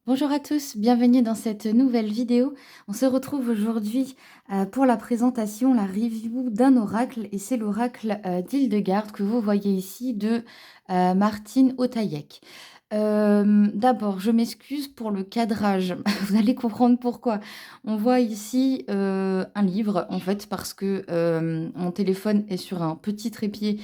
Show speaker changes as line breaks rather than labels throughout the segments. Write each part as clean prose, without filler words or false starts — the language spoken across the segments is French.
Bonjour à tous, bienvenue dans cette nouvelle vidéo. On se retrouve aujourd'hui pour la présentation, la review d'un oracle, et c'est l'oracle d'Hildegarde que vous voyez ici de Martine Otaïek. D'abord, je m'excuse pour le cadrage, vous allez comprendre pourquoi. On voit ici un livre en fait parce que mon téléphone est sur un petit trépied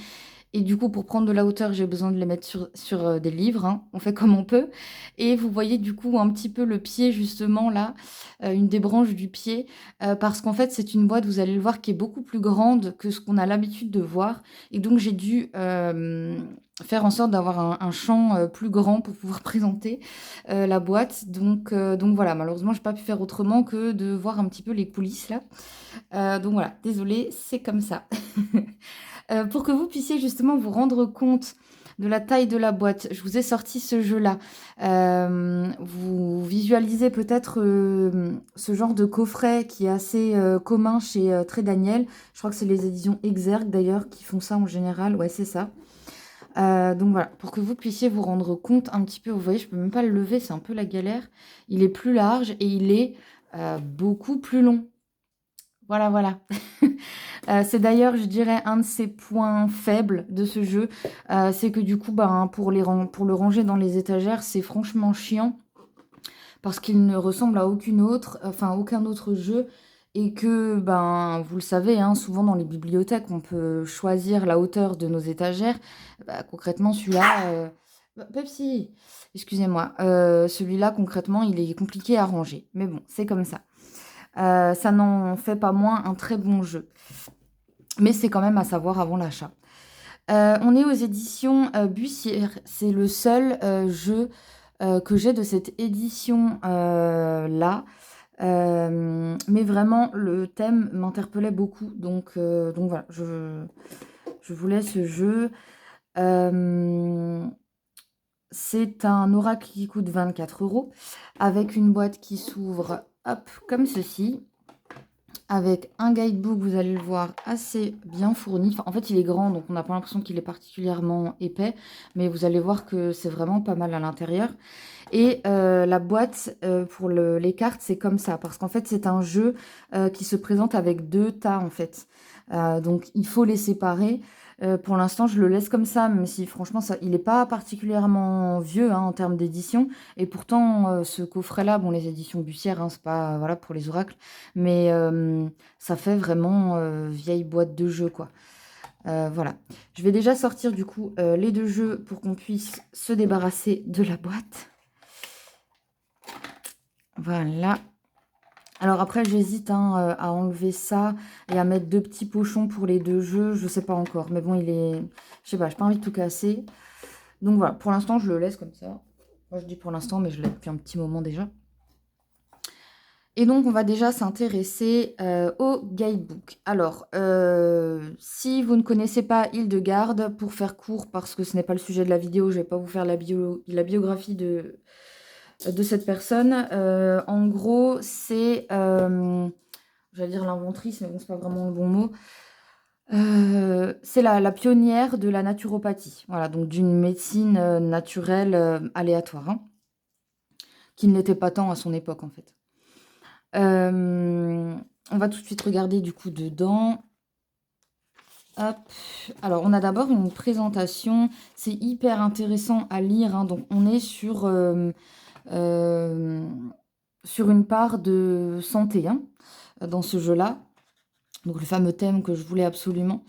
et du coup, pour prendre de la hauteur, j'ai besoin de les mettre sur des livres, hein. On fait comme on peut. Et vous voyez du coup un petit peu le pied justement là, une des branches du pied, parce qu'en fait c'est une boîte, vous allez le voir, qui est beaucoup plus grande que ce qu'on a l'habitude de voir. Et donc j'ai dû faire en sorte d'avoir un champ plus grand pour pouvoir présenter la boîte. Donc voilà, malheureusement, j'ai pas pu faire autrement que de voir un petit peu les coulisses là. Donc voilà, désolée, c'est comme ça. Pour que vous puissiez justement vous rendre compte de la taille de la boîte, je vous ai sorti ce jeu-là. Vous visualisez peut-être ce genre de coffret qui est assez commun chez Très Daniel. Je crois que c'est les éditions Exergue d'ailleurs qui font ça en général. Ouais, c'est ça. Donc voilà, pour que vous puissiez vous rendre compte un petit peu. Vous voyez, je peux même pas le lever, c'est un peu la galère. Il est plus large et il est beaucoup plus long. Voilà, voilà. C'est d'ailleurs, je dirais, un de ses points faibles de ce jeu. C'est que du coup, ben, pour le ranger dans les étagères, c'est franchement chiant parce qu'il ne ressemble à aucun autre jeu. Et que, ben, vous le savez, hein, souvent dans les bibliothèques, on peut choisir la hauteur de nos étagères. Bah, concrètement, celui-là, Pepsi, excusez-moi, celui-là, concrètement, il est compliqué à ranger. Mais bon, c'est comme ça. Ça n'en fait pas moins un très bon jeu. Mais c'est quand même à savoir avant l'achat. On est aux éditions Bussière. C'est le seul jeu que j'ai de cette édition là. Mais vraiment, le thème m'interpellait beaucoup. Donc voilà, je voulais ce jeu. Euh, c'est un oracle qui coûte 24 € avec une boîte qui s'ouvre hop, comme ceci, avec un guidebook, vous allez le voir, assez bien fourni. Enfin, en fait, il est grand, donc on n'a pas l'impression qu'il est particulièrement épais, mais vous allez voir que c'est vraiment pas mal à l'intérieur. Et la boîte pour les cartes, c'est comme ça, parce qu'en fait, c'est un jeu qui se présente avec deux tas, en fait. Donc, il faut les séparer. Pour l'instant, je le laisse comme ça, même si franchement, il n'est pas particulièrement vieux hein, en termes d'édition. Et pourtant, ce coffret-là, bon, les éditions Bussière, hein, c'est pas voilà, pour les oracles, mais ça fait vraiment vieille boîte de jeu, quoi. Voilà. Je vais déjà sortir du coup les deux jeux pour qu'on puisse se débarrasser de la boîte. Voilà. Alors après, j'hésite hein, à enlever ça et à mettre deux petits pochons pour les deux jeux. Je sais pas encore. Mais bon, il est... Je sais pas, j'ai pas envie de tout casser. Donc voilà, pour l'instant, je le laisse comme ça. Moi, je dis pour l'instant, mais je l'ai depuis un petit moment déjà. Et donc, on va déjà s'intéresser au guidebook. Alors, si vous ne connaissez pas Hildegarde, pour faire court, parce que ce n'est pas le sujet de la vidéo, je ne vais pas vous faire la biographie de cette personne. En gros, c'est, j'allais dire l'inventrice, mais bon, c'est pas vraiment le bon mot. C'est la pionnière de la naturopathie, voilà, donc d'une médecine naturelle aléatoire, hein, qui ne l'était pas tant à son époque en fait. On va tout de suite regarder du coup dedans. Hop. Alors, on a d'abord une présentation. C'est hyper intéressant à lire, hein. Donc, on est sur une part de santé hein, dans ce jeu-là. Donc, le fameux thème que je voulais absolument.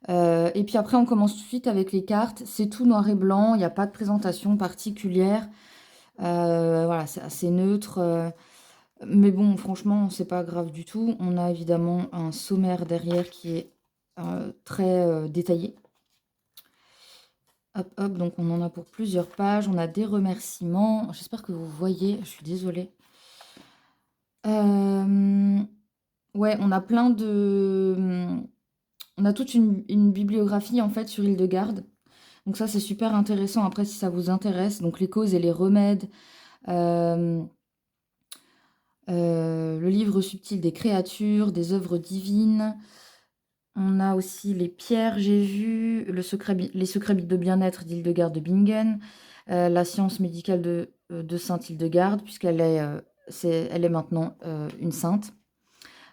Et puis après, on commence tout de suite avec les cartes. C'est tout noir et blanc. Il n'y a pas de présentation particulière. Voilà, c'est assez neutre. Mais bon, franchement, c'est pas grave du tout. On a évidemment un sommaire derrière qui est très détaillé. Hop, hop, donc on en a pour plusieurs pages. On a des remerciements. J'espère que vous voyez. Je suis désolée. Ouais, on a plein de... On a toute une bibliographie en fait sur Hildegarde. Donc ça, c'est super intéressant après si ça vous intéresse. Donc les causes et les remèdes. Euh, le livre subtil des créatures, des œuvres divines. On a aussi les pierres, j'ai vu, les secrets de bien-être d'Hildegarde de Bingen. la science médicale de Sainte Hildegarde, puisqu'elle est, elle est maintenant une sainte.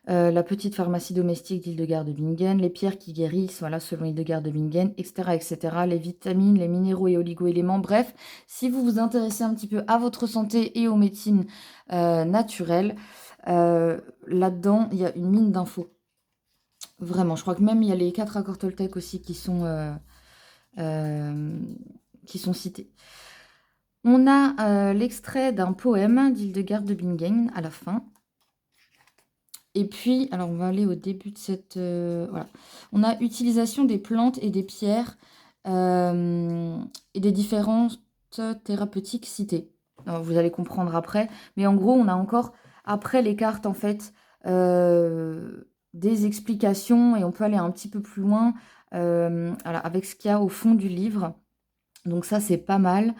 La petite pharmacie domestique d'Hildegard de Bingen, les pierres qui guérissent, voilà, selon Hildegard de Bingen, etc., etc., les vitamines, les minéraux et oligo-éléments. Bref, si vous vous intéressez un petit peu à votre santé et aux médecines naturelles, là-dedans, il y a une mine d'infos. Vraiment, je crois que même il y a les 4 accords Toltec aussi qui sont cités. On a l'extrait d'un poème d'Hildegard de Bingen à la fin. Et puis, alors on va aller au début de cette... voilà. On a utilisation des plantes et des pierres et des différentes thérapeutiques citées. Alors, vous allez comprendre après. Mais en gros, on a encore, après les cartes, en fait, des explications et on peut aller un petit peu plus loin voilà, avec ce qu'il y a au fond du livre. Donc ça, c'est pas mal.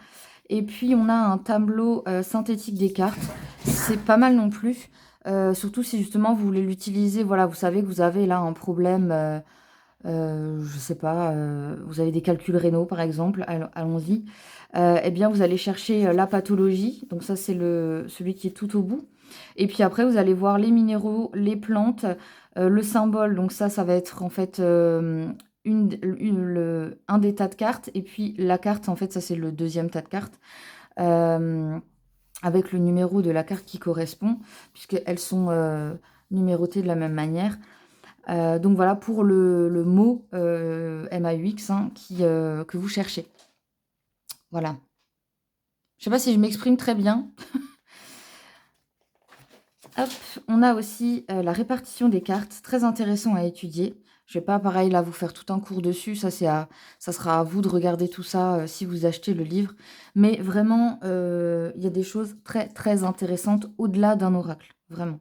Et puis, on a un tableau synthétique des cartes. C'est pas mal non plus. Surtout si justement vous voulez l'utiliser, voilà, vous savez que vous avez là un problème, je sais pas, vous avez des calculs rénaux par exemple, allons-y. Eh bien, vous allez chercher la pathologie, donc ça c'est celui qui est tout au bout. Et puis après, vous allez voir les minéraux, les plantes, le symbole, donc ça va être en fait un des tas de cartes, et puis la carte, en fait, ça c'est le deuxième tas de cartes. Avec le numéro de la carte qui correspond, puisqu'elles sont numérotées de la même manière. Donc voilà pour le mot MAUX hein, que vous cherchez. Voilà. Je sais pas si je m'exprime très bien. Hop, on a aussi la répartition des cartes, très intéressant à étudier. Je vais pas, pareil, là, vous faire tout un cours dessus. Ça sera à vous de regarder tout ça si vous achetez le livre. Mais vraiment, il y a des choses très, très intéressantes au-delà d'un oracle. Vraiment.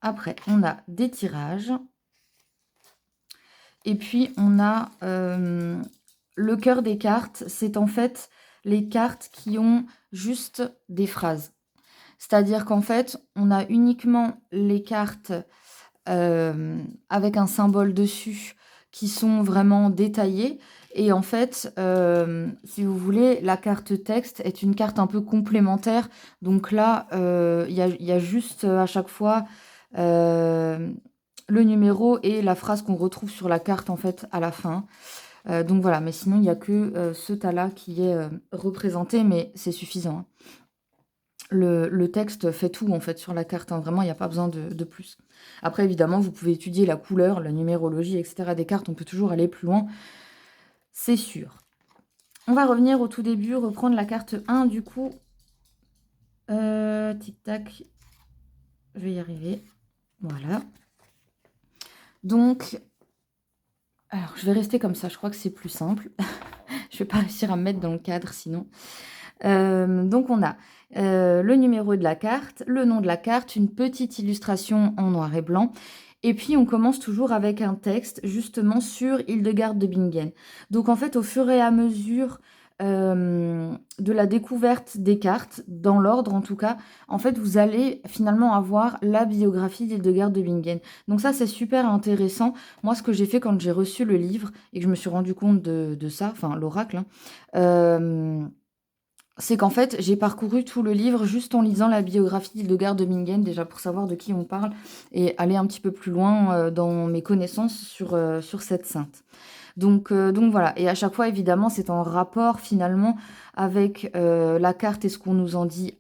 Après, on a des tirages. Et puis, on a le cœur des cartes. C'est en fait les cartes qui ont juste des phrases. C'est-à-dire qu'en fait, on a uniquement les cartes avec un symbole dessus qui sont vraiment détaillées. Et en fait, si vous voulez, la carte texte est une carte un peu complémentaire. Donc là, il y a juste à chaque fois le numéro et la phrase qu'on retrouve sur la carte en fait à la fin. Donc voilà, mais sinon il n'y a que ce tas-là qui est représenté, mais c'est suffisant. Hein. Le texte fait tout en fait sur la carte, hein. Vraiment il n'y a pas besoin de plus. Après évidemment vous pouvez étudier la couleur, la numérologie, etc. des cartes, on peut toujours aller plus loin, c'est sûr. On va revenir au tout début, reprendre la carte 1 du coup. Tic-tac, je vais y arriver, voilà. Donc, alors je vais rester comme ça, je crois que c'est plus simple. Je vais pas réussir à me mettre dans le cadre sinon. Donc on a le numéro de la carte, le nom de la carte, une petite illustration en noir et blanc. Et puis on commence toujours avec un texte justement sur Hildegarde de Bingen. Donc en fait au fur et à mesure de la découverte des cartes, dans l'ordre en tout cas, en fait vous allez finalement avoir la biographie d'Hildegarde de Bingen. Donc ça c'est super intéressant. Moi ce que j'ai fait quand j'ai reçu le livre et que je me suis rendu compte de ça, enfin l'oracle, hein, c'est qu'en fait, j'ai parcouru tout le livre juste en lisant la biographie d'Hildegard de Bingen, déjà pour savoir de qui on parle, et aller un petit peu plus loin dans mes connaissances sur cette sainte. Donc voilà, et à chaque fois, évidemment, c'est en rapport finalement avec la carte et ce qu'on nous en dit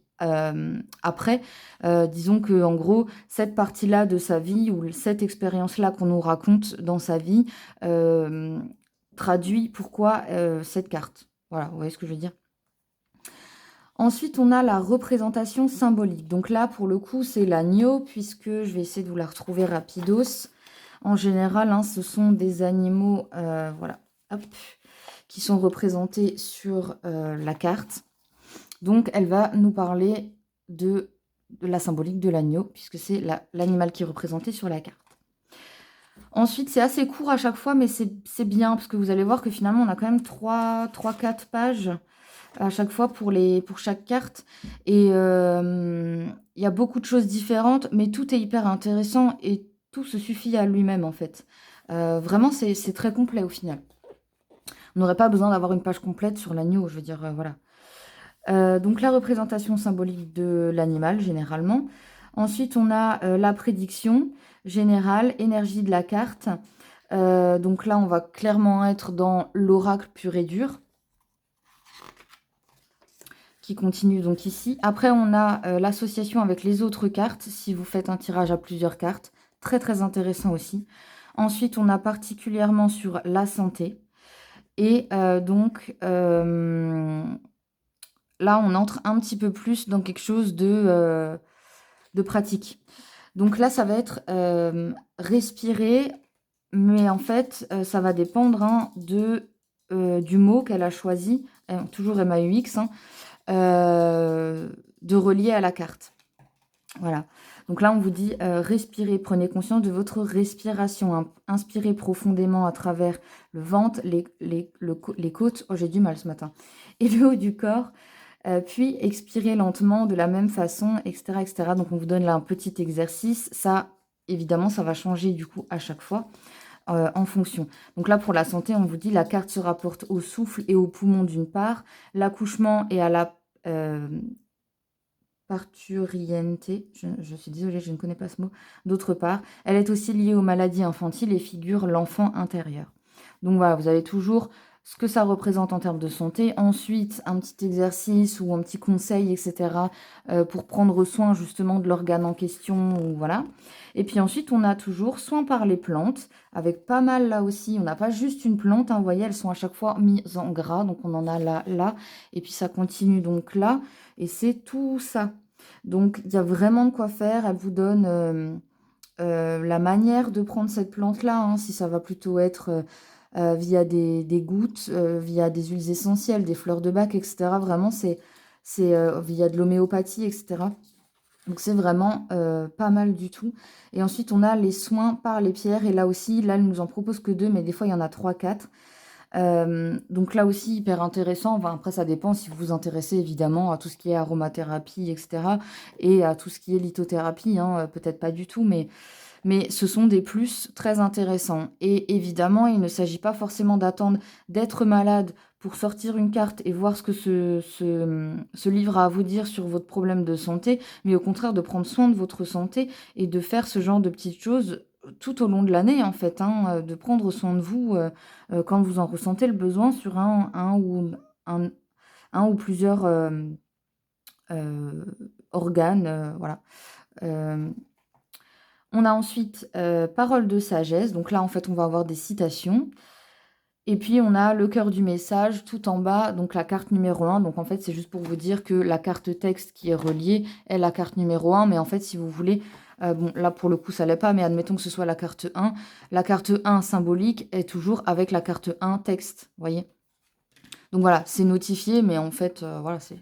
après. Disons que en gros, cette partie-là de sa vie, ou cette expérience-là qu'on nous raconte dans sa vie, traduit pourquoi cette carte. Voilà, vous voyez ce que je veux dire? Ensuite, on a la représentation symbolique. Donc là, pour le coup, c'est l'agneau, puisque je vais essayer de vous la retrouver rapidos. En général, hein, ce sont des animaux voilà, hop, qui sont représentés sur la carte. Donc, elle va nous parler de la symbolique de l'agneau, puisque c'est l'animal qui est représenté sur la carte. Ensuite, c'est assez court à chaque fois, mais c'est bien, parce que vous allez voir que finalement, on a quand même 3-4 pages à chaque fois pour chaque carte. Et il y a beaucoup de choses différentes, mais tout est hyper intéressant et tout se suffit à lui-même, en fait. Vraiment, c'est très complet au final. On n'aurait pas besoin d'avoir une page complète sur l'agneau, je veux dire, voilà. Donc la représentation symbolique de l'animal, généralement. Ensuite, on a la prédiction générale, énergie de la carte. Donc là, on va clairement être dans l'oracle pur et dur, qui continue donc ici. Après, on a l'association avec les autres cartes, si vous faites un tirage à plusieurs cartes. Très, très intéressant aussi. Ensuite, on a particulièrement sur la santé. Et donc, là, on entre un petit peu plus dans quelque chose de pratique. Donc là, ça va être respirer, mais en fait, ça va dépendre hein, du mot qu'elle a choisi, toujours MAUX, hein, de relier à la carte. Voilà. Donc là, on vous dit respirez, prenez conscience de votre respiration. Hein. Inspirez profondément à travers le ventre, les côtes. Oh, j'ai du mal ce matin. Et le haut du corps. Puis expirez lentement de la même façon, etc., etc. Donc on vous donne là un petit exercice. Ça, évidemment, ça va changer du coup à chaque fois en fonction. Donc là, pour la santé, on vous dit la carte se rapporte au souffle et aux poumons d'une part, l'accouchement et à la parturiente, je suis désolée, je ne connais pas ce mot, d'autre part. Elle est aussi liée aux maladies infantiles et figure l'enfant intérieur. Donc voilà, vous avez toujours ce que ça représente en termes de santé. Ensuite, un petit exercice ou un petit conseil, etc. Pour prendre soin justement de l'organe en question. Ou voilà. Et puis ensuite, on a toujours soin par les plantes, avec pas mal là aussi. On n'a pas juste une plante, hein, vous voyez, elles sont à chaque fois mises en gras. Donc on en a là, là. Et puis ça continue donc là. Et c'est tout ça. Donc, il y a vraiment de quoi faire. Elle vous donne la manière de prendre cette plante-là, hein, si ça va plutôt être via des gouttes, via des huiles essentielles, des fleurs de bac, etc. Vraiment, c'est via de l'homéopathie, etc. Donc, c'est vraiment pas mal du tout. Et ensuite, on a les soins par les pierres. Et là aussi, là, elle nous en propose que 2, mais des fois, il y en a 3, 4. Donc là aussi, hyper intéressant. Enfin, après, ça dépend si vous vous intéressez évidemment à tout ce qui est aromathérapie, etc. Et à tout ce qui est lithothérapie, hein, peut-être pas du tout, mais ce sont des plus très intéressants. Et évidemment, il ne s'agit pas forcément d'attendre d'être malade pour sortir une carte et voir ce que ce livre a à vous dire sur votre problème de santé, mais au contraire de prendre soin de votre santé et de faire ce genre de petites choses tout au long de l'année, en fait, hein, de prendre soin de vous quand vous en ressentez le besoin sur un, un ou plusieurs euh, organes. Voilà. Euh, on a ensuite parole de sagesse. Donc là, en fait, on va avoir des citations. Et puis, on a le cœur du message tout en bas, donc la carte numéro 1. Donc, en fait, c'est juste pour vous dire que la carte texte qui est reliée est la carte numéro 1. Mais en fait, si vous voulez, bon, là, pour le coup, ça l'est pas, mais admettons que ce soit la carte 1. La carte 1 symbolique est toujours avec la carte 1 texte, vous voyez. Donc, voilà, c'est notifié, mais en fait, voilà, c'est...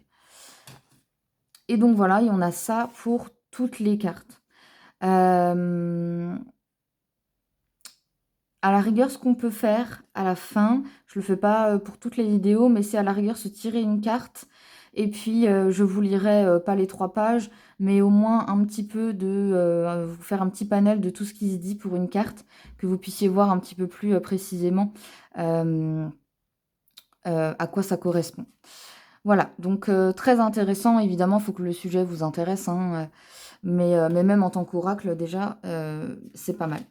Et donc, voilà, et on a ça pour toutes les cartes. À la rigueur, ce qu'on peut faire à la fin, je le fais pas pour toutes les vidéos, mais c'est à la rigueur se tirer une carte. Et puis, je vous lirai pas les 3 pages, mais au moins un petit peu vous faire un petit panel de tout ce qui se dit pour une carte, que vous puissiez voir un petit peu plus précisément euh, à quoi ça correspond. Voilà, donc très intéressant. Évidemment, il faut que le sujet vous intéresse, hein, mais même en tant qu'oracle, déjà, c'est pas mal.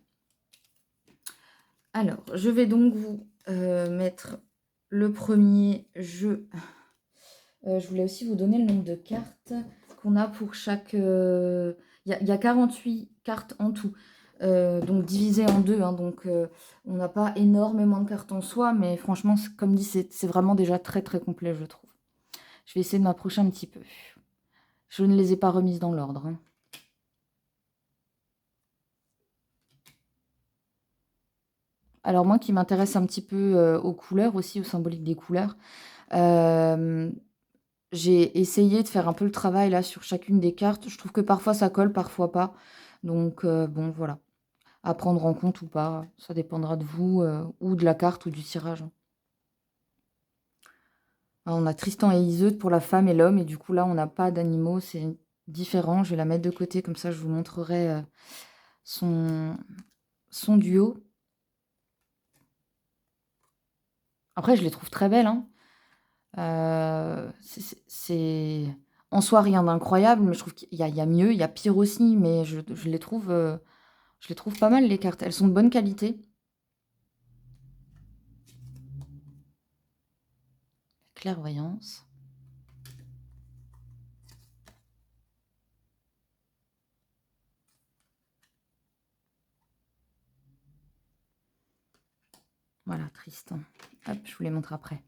Alors, je vais donc vous mettre le premier jeu. Je voulais aussi vous donner le nombre de cartes qu'on a pour chaque... Il y a 48 cartes en tout, donc divisé en 2. Hein, donc, on n'a pas énormément de cartes en soi, mais franchement, comme dit, c'est vraiment déjà très très complet, je trouve. Je vais essayer de m'approcher un petit peu. Je ne les ai pas remises dans l'ordre. Hein. Alors moi qui m'intéresse un petit peu aux couleurs aussi, au symbolique des couleurs, j'ai essayé de faire un peu le travail là sur chacune des cartes. Je trouve que parfois ça colle, parfois pas. Donc bon voilà, à prendre en compte ou pas, ça dépendra de vous ou de la carte ou du tirage. Hein. Alors, on a Tristan et Iseut pour la femme et l'homme et du coup là on n'a pas d'animaux, c'est différent. Je vais la mettre de côté comme ça je vous montrerai son duo. Après, je les trouve très belles, hein. En soi rien d'incroyable, mais je trouve qu'il y a mieux, il y a pire aussi, mais je les trouve pas mal les cartes. Elles sont de bonne qualité. Clairvoyance. Voilà, Tristan. Hop, je vous les montre après.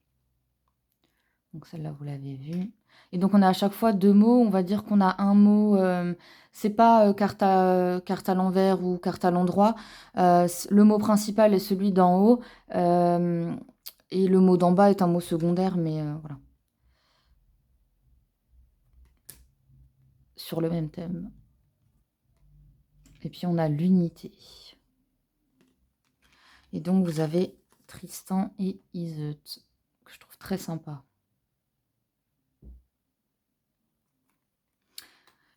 Donc celle-là, vous l'avez vue. Et donc on a à chaque fois 2 mots. On va dire qu'on a un mot, c'est pas carte à l'envers ou carte à l'endroit. Le mot principal est celui d'en haut. Et le mot d'en bas est un mot secondaire, mais voilà. Sur le même thème. Et puis on a l'unité. Et donc vous avez Tristan et Iseut, que je trouve très sympa.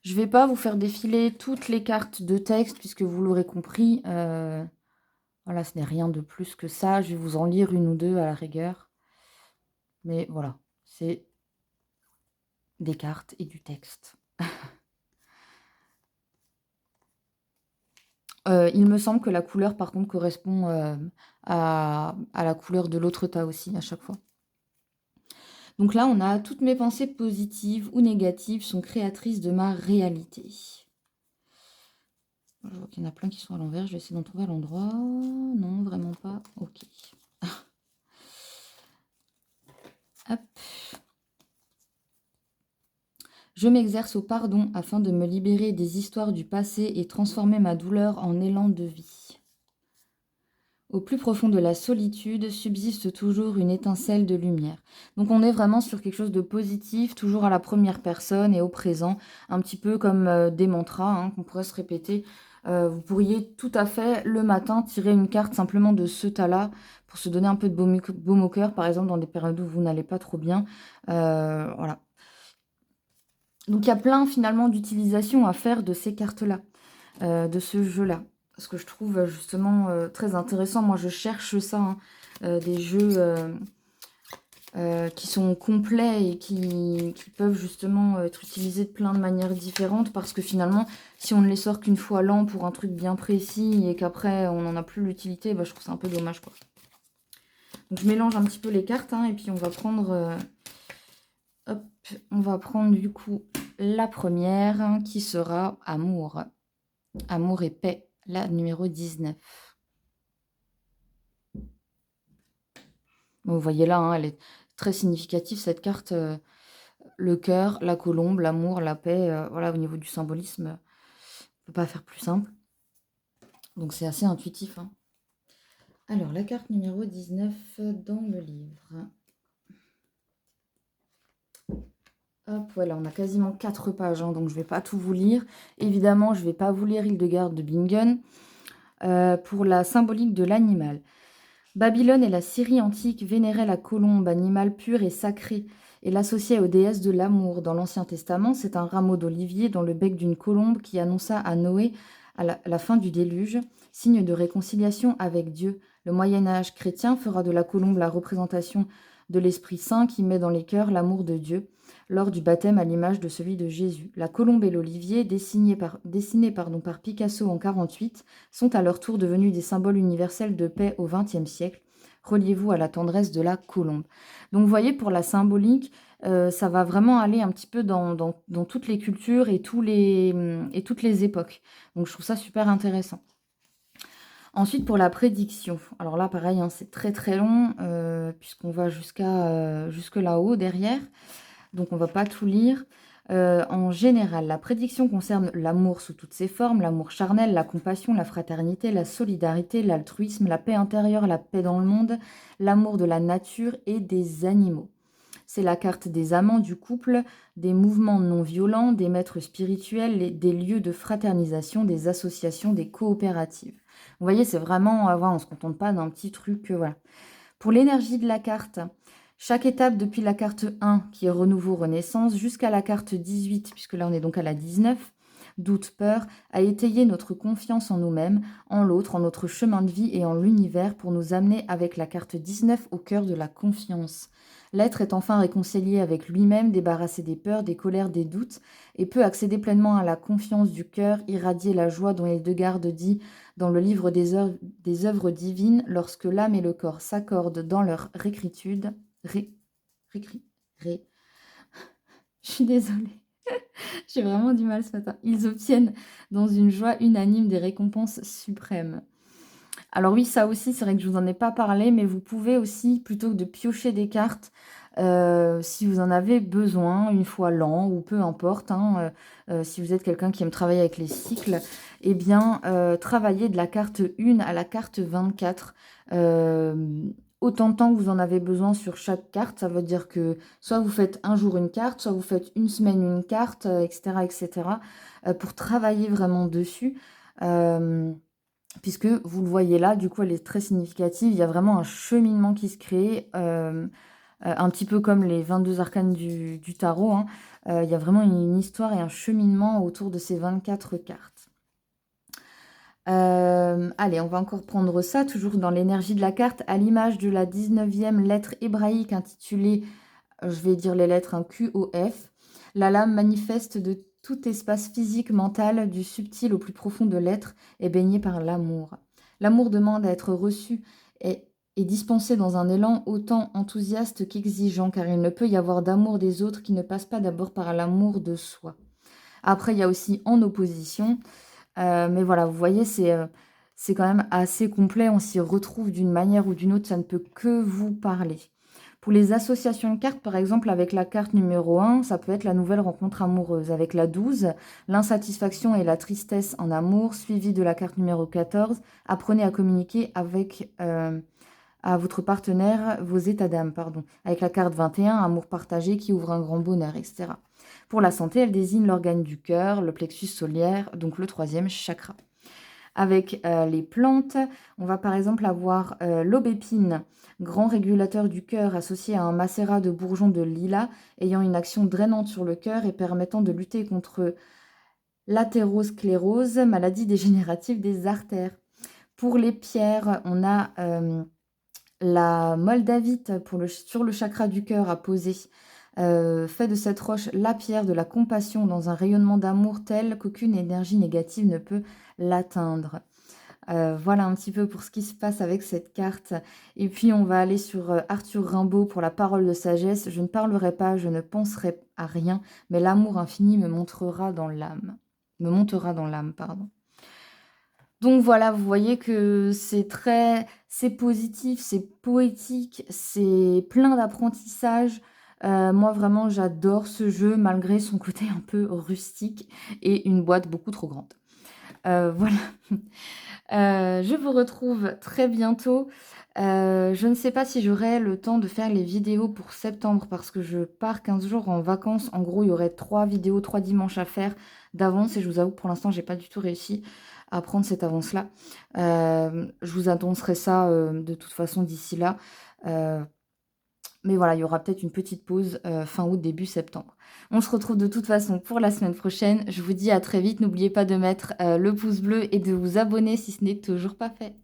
Je ne vais pas vous faire défiler toutes les cartes de texte, puisque vous l'aurez compris, voilà, ce n'est rien de plus que ça. Je vais vous en lire une ou deux à la rigueur. Mais voilà, c'est des cartes et du texte. Il me semble que la couleur, par contre, correspond à la couleur de l'autre tas aussi, à chaque fois. Donc là, on a toutes mes pensées positives ou négatives sont créatrices de ma réalité. Je vois qu'il y en a plein qui sont à l'envers. Je vais essayer d'en trouver à l'endroit. Non, vraiment pas. Ok. Hop. Je m'exerce au pardon afin de me libérer des histoires du passé et transformer ma douleur en élan de vie. Au plus profond de la solitude subsiste toujours une étincelle de lumière. Donc on est vraiment sur quelque chose de positif, toujours à la première personne et au présent, un petit peu comme des mantras hein, qu'on pourrait se répéter. Vous pourriez tout à fait le matin tirer une carte simplement de ce tas-là pour se donner un peu de baume au cœur, par exemple dans des périodes où vous n'allez pas trop bien. Voilà. Donc il y a plein finalement d'utilisations à faire de ces cartes-là, de ce jeu-là. Ce que je trouve justement très intéressant. Moi je cherche ça, hein, des jeux qui sont complets et qui peuvent justement être utilisés de plein de manières différentes. Parce que finalement, si on ne les sort qu'une fois l'an pour un truc bien précis et qu'après on n'en a plus l'utilité, bah, je trouve ça un peu dommage, quoi. Donc je mélange un petit peu les cartes hein, et puis on va prendre... hop, on va prendre du coup la première hein, qui sera Amour. Amour et paix, la numéro 19. Vous voyez là, hein, elle est très significative cette carte. Le cœur, la colombe, l'amour, la paix. Voilà, au niveau du symbolisme, on ne peut pas faire plus simple. Donc c'est assez intuitif. Hein. Alors, la carte numéro 19 dans le livre. Hop, voilà, on a quasiment 4 pages, hein, donc je ne vais pas tout vous lire. Évidemment, je ne vais pas vous lire Hildegarde de Bingen. Pour la symbolique de l'animal. Babylone et la Syrie antique vénéraient la colombe, animal pur et sacré, et l'associaient aux déesses de l'amour. Dans l'Ancien Testament, c'est un rameau d'olivier dans le bec d'une colombe qui annonça à Noé la fin du déluge, signe de réconciliation avec Dieu. Le Moyen-Âge chrétien fera de la colombe la représentation de l'Esprit Saint qui met dans les cœurs l'amour de Dieu, lors du baptême à l'image de celui de Jésus. La colombe et l'olivier, dessinés par Picasso en 1948, sont à leur tour devenus des symboles universels de paix au XXe siècle. Reliez-vous à la tendresse de la colombe. Donc vous voyez, pour la symbolique, ça va vraiment aller un petit peu dans toutes les cultures et toutes les époques. Donc je trouve ça super intéressant. Ensuite, pour la prédiction. Alors là, pareil, hein, c'est très très long, puisqu'on va jusque là-haut, derrière. Donc on ne va pas tout lire. En général, la prédiction concerne l'amour sous toutes ses formes, l'amour charnel, la compassion, la fraternité, la solidarité, l'altruisme, la paix intérieure, la paix dans le monde, l'amour de la nature et des animaux. C'est la carte des amants du couple, des mouvements non violents, des maîtres spirituels, des lieux de fraternisation, des associations, des coopératives. Vous voyez, c'est vraiment, on ne se contente pas d'un petit truc, voilà. Pour l'énergie de la carte, chaque étape depuis la carte 1, qui est renouveau, renaissance, jusqu'à la carte 18, puisque là on est donc à la 19, doute, peur, à étayer notre confiance en nous-mêmes, en l'autre, en notre chemin de vie et en l'univers pour nous amener avec la carte 19 au cœur de la confiance. L'être est enfin réconcilié avec lui-même, débarrassé des peurs, des colères, des doutes, et peut accéder pleinement à la confiance du cœur, irradier la joie dont Hildegarde dit dans le livre des œuvres divines, lorsque l'âme et le corps s'accordent dans leur récritude. Récri, ré. Je suis désolée. J'ai vraiment du mal ce matin. Ils obtiennent dans une joie unanime des récompenses suprêmes. Alors oui, ça aussi, c'est vrai que je vous en ai pas parlé, mais vous pouvez aussi, plutôt que de piocher des cartes, si vous en avez besoin, une fois l'an ou peu importe, hein, si vous êtes quelqu'un qui aime travailler avec les cycles, eh bien, travailler de la carte 1 à la carte 24. Autant de temps que vous en avez besoin sur chaque carte, ça veut dire que soit vous faites un jour une carte, soit vous faites une semaine une carte, etc., etc., pour travailler vraiment dessus. Puisque vous le voyez là, du coup, elle est très significative. Il y a vraiment un cheminement qui se crée, un petit peu comme les 22 arcanes du tarot, hein. Il y a vraiment une histoire et un cheminement autour de ces 24 cartes. Allez, on va encore prendre ça, toujours dans l'énergie de la carte, à l'image de la 19e lettre hébraïque intitulée, je vais dire les lettres, un QOF. La lame manifeste de tout espace physique, mental, du subtil au plus profond de l'être, est baigné par l'amour. L'amour demande à être reçu et dispensé dans un élan autant enthousiaste qu'exigeant, car il ne peut y avoir d'amour des autres qui ne passe pas d'abord par l'amour de soi. Après, il y a aussi en opposition, mais voilà, vous voyez, c'est quand même assez complet, on s'y retrouve d'une manière ou d'une autre, ça ne peut que vous parler. Pour les associations de cartes, par exemple, avec la carte numéro 1, ça peut être la nouvelle rencontre amoureuse. Avec la 12, l'insatisfaction et la tristesse en amour, suivi de la carte numéro 14, apprenez à communiquer avec à votre partenaire vos états d'âme, pardon. Avec la carte 21, amour partagé qui ouvre un grand bonheur, etc. Pour la santé, elle désigne l'organe du cœur, le plexus solaire, donc le troisième chakra. Avec les plantes, on va par exemple avoir l'aubépine, grand régulateur du cœur associé à un macérat de bourgeons de lilas, ayant une action drainante sur le cœur et permettant de lutter contre l'athérosclérose, maladie dégénérative des artères. Pour les pierres, on a la moldavite sur le chakra du cœur à poser. Fait de cette roche la pierre de la compassion dans un rayonnement d'amour tel qu'aucune énergie négative ne peut l'atteindre. Voilà un petit peu pour ce qui se passe avec cette carte. Et puis on va aller sur Arthur Rimbaud pour la parole de sagesse. Je ne parlerai pas, je ne penserai à rien, mais l'amour infini me montera dans l'âme. Me montera dans l'âme, pardon. Donc voilà, vous voyez que c'est positif, c'est poétique, c'est plein d'apprentissage. Moi vraiment j'adore ce jeu malgré son côté un peu rustique et une boîte beaucoup trop grande. Voilà. Je vous retrouve très bientôt. Je ne sais pas si j'aurai le temps de faire les vidéos pour septembre parce que je pars 15 jours en vacances. En gros, il y aurait 3 vidéos, 3 dimanches à faire d'avance et je vous avoue que pour l'instant, j'ai pas du tout réussi à prendre cette avance-là. Je vous annoncerai ça de toute façon d'ici là. Mais voilà, il y aura peut-être une petite pause fin août, début septembre. On se retrouve de toute façon pour la semaine prochaine. Je vous dis à très vite. N'oubliez pas de mettre le pouce bleu et de vous abonner si ce n'est toujours pas fait.